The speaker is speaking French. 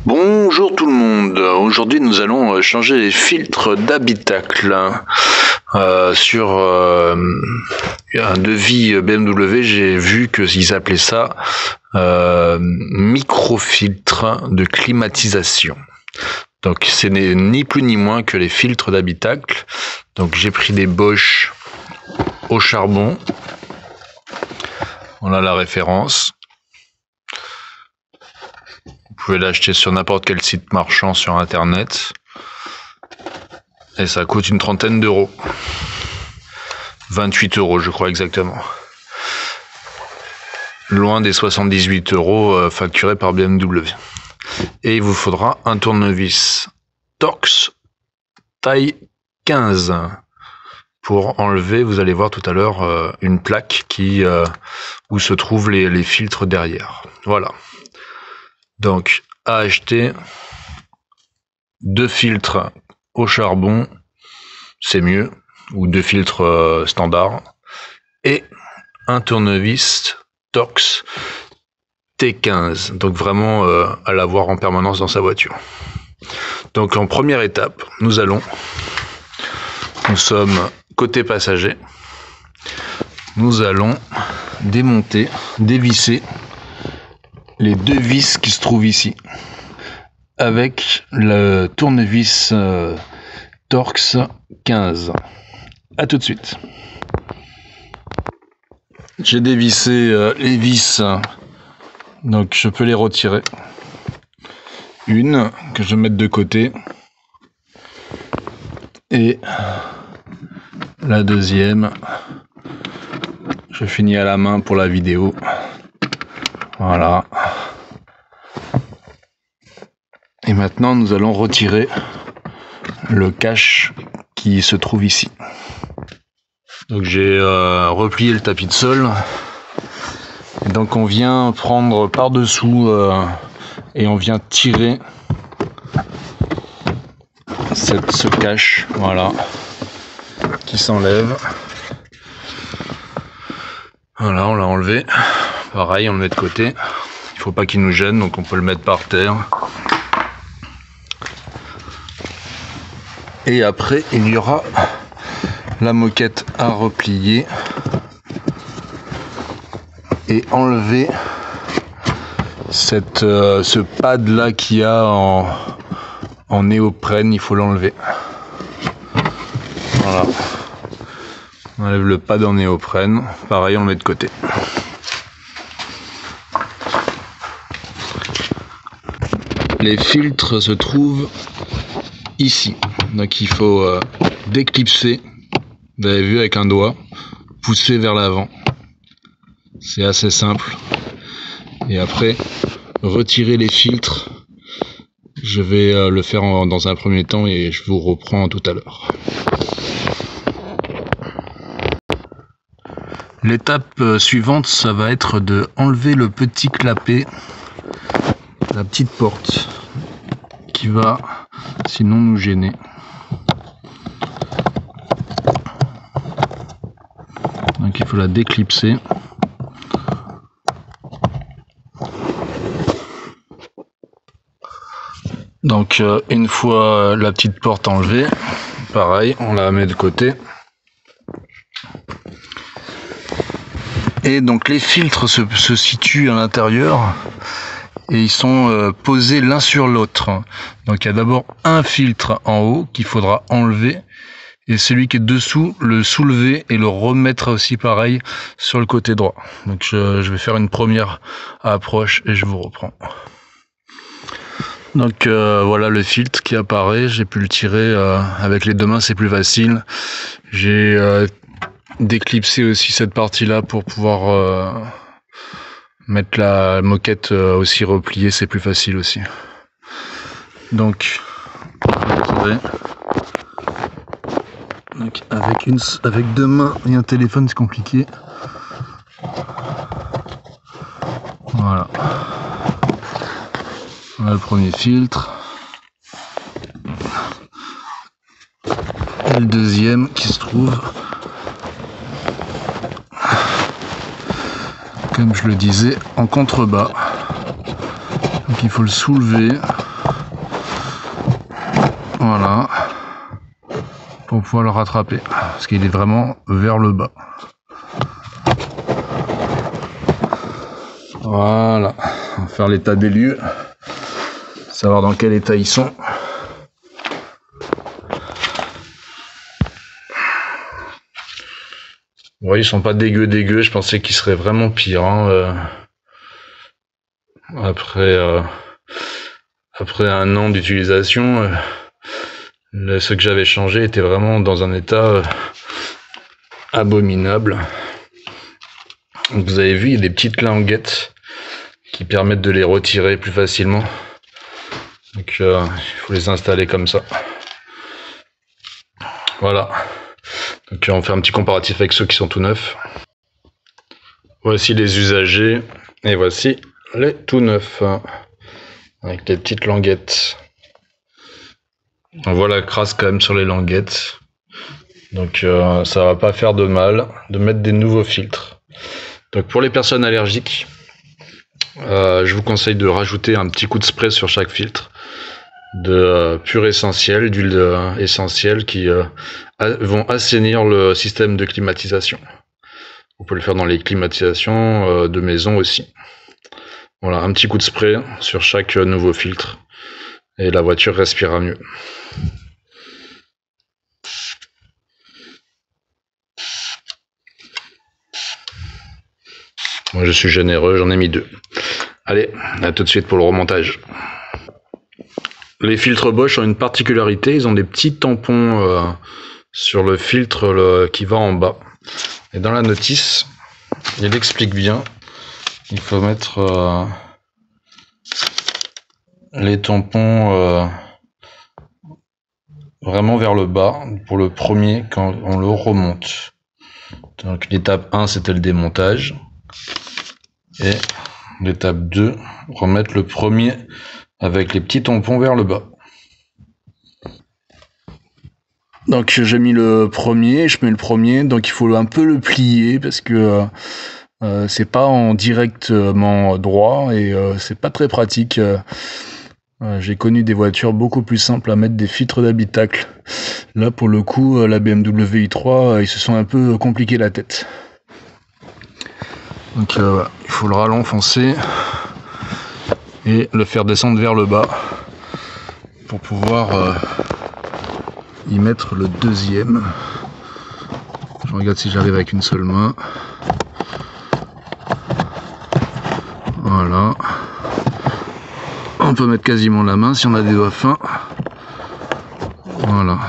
Bonjour tout le monde, aujourd'hui nous allons changer les filtres d'habitacle. Sur un devis BMW, j'ai vu qu'ils appelaient ça microfiltre de climatisation. Donc ce n'est ni plus ni moins que les filtres d'habitacle. Donc j'ai pris des Bosch au charbon. On a la référence. Vous pouvez l'acheter sur n'importe quel site marchand sur internet. Et ça coûte une trentaine d'euros. 28 euros je crois exactement. Loin des 78 euros facturés par BMW. Et il vous faudra un tournevis Torx taille 15. Pour enlever, vous allez voir tout à l'heure, une plaque où se trouvent les filtres derrière. Voilà. Donc, à acheter 2 filtres au charbon, c'est mieux, ou 2 filtres standards, et un tournevis Torx T15, donc vraiment à l'avoir en permanence dans sa voiture. Donc en première étape, nous sommes côté passager, nous allons dévisser les 2 vis qui se trouvent ici, avec le tournevis Torx 15. À tout de suite. J'ai dévissé les vis, donc je peux les retirer. Une que je vais mettre de côté, et la deuxième, je finis à la main pour la vidéo. Voilà. Et maintenant, nous allons retirer le cache qui se trouve ici. Donc j'ai replié le tapis de sol. Et donc on vient prendre par-dessous et on vient tirer ce cache, voilà, qui s'enlève. Voilà, on l'a enlevé. Pareil, on le met de côté. Il faut pas qu'il nous gêne, donc on peut le mettre par terre. Et après, il y aura la moquette à replier et enlever ce pad là qu'il y a en néoprène. Il faut l'enlever. Voilà. On enlève le pad en néoprène. Pareil, on le met de côté. Les filtres se trouvent ici. Donc il faut déclipser. Vous avez vu avec un doigt, pousser vers l'avant. C'est assez simple. Et après, retirer les filtres. Je vais le faire dans un premier temps et je vous reprends tout à l'heure. L'étape suivante, ça va être de enlever le petit clapet, la petite porte qui va sinon nous gêner. Donc il faut la déclipser. Donc une fois la petite porte enlevée, pareil, on la met de côté. Et donc les filtres se situent à l'intérieur et ils sont posés l'un sur l'autre. Donc il y a d'abord un filtre en haut qu'il faudra enlever et celui qui est dessous le soulever et le remettre aussi pareil sur le côté droit. Donc je vais faire une première approche et je vous reprends. Donc voilà le filtre qui apparaît, j'ai pu le tirer avec les 2 mains, c'est plus facile. J'ai déclipsé aussi cette partie là pour pouvoir mettre la moquette aussi repliée, c'est plus facile aussi. Donc, avec 2 mains et un téléphone c'est compliqué. Voilà. Voilà le premier filtre. Et le deuxième qui se trouve, comme je le disais, en contrebas. Donc il faut le soulever. Voilà. Pour pouvoir le rattraper. Parce qu'il est vraiment vers le bas. Voilà. On va faire l'état des lieux. Savoir dans quel état ils sont. Vous voyez, ils sont pas dégueux. Je pensais qu'ils seraient vraiment pires. Hein, après un an d'utilisation, ceux que j'avais changés étaient vraiment dans un état abominable. Donc vous avez vu, il y a des petites languettes qui permettent de les retirer plus facilement. Donc il faut les installer comme ça. Voilà. Donc on fait un petit comparatif avec ceux qui sont tout neufs. Voici les usagers et voici les tout neufs avec les petites languettes. On voit la crasse quand même sur les languettes. Donc ça va pas faire de mal de mettre des nouveaux filtres. Donc pour les personnes allergiques, je vous conseille de rajouter un petit coup de spray sur chaque filtre de pur essentiel, d'huile essentielle qui vont assainir le système de climatisation. Vous pouvez le faire dans les climatisations de maison aussi. Voilà, un petit coup de spray sur chaque nouveau filtre et la voiture respirera mieux. Moi je suis généreux, j'en ai mis 2. Allez, à tout de suite pour le remontage. Les filtres Bosch ont une particularité, ils ont des petits tampons sur le filtre qui va en bas. Et dans la notice, il explique bien, il faut mettre les tampons vraiment vers le bas pour le premier quand on le remonte. Donc l'étape 1 c'était le démontage. Et l'étape 2, remettre le premier avec les petits tampons vers le bas. Donc j'ai mis le premier, je mets le premier, donc il faut un peu le plier parce que c'est pas en directement droit et c'est pas très pratique. J'ai connu des voitures beaucoup plus simples à mettre des filtres d'habitacle. Là pour le coup, la BMW i3, ils se sont un peu compliqué la tête. Donc voilà, il faut le ralentfoncer et le faire descendre vers le bas pour pouvoir y mettre le deuxième. Je regarde si j'arrive avec une seule main. Voilà. On peut mettre quasiment la main si on a des doigts fins. Voilà.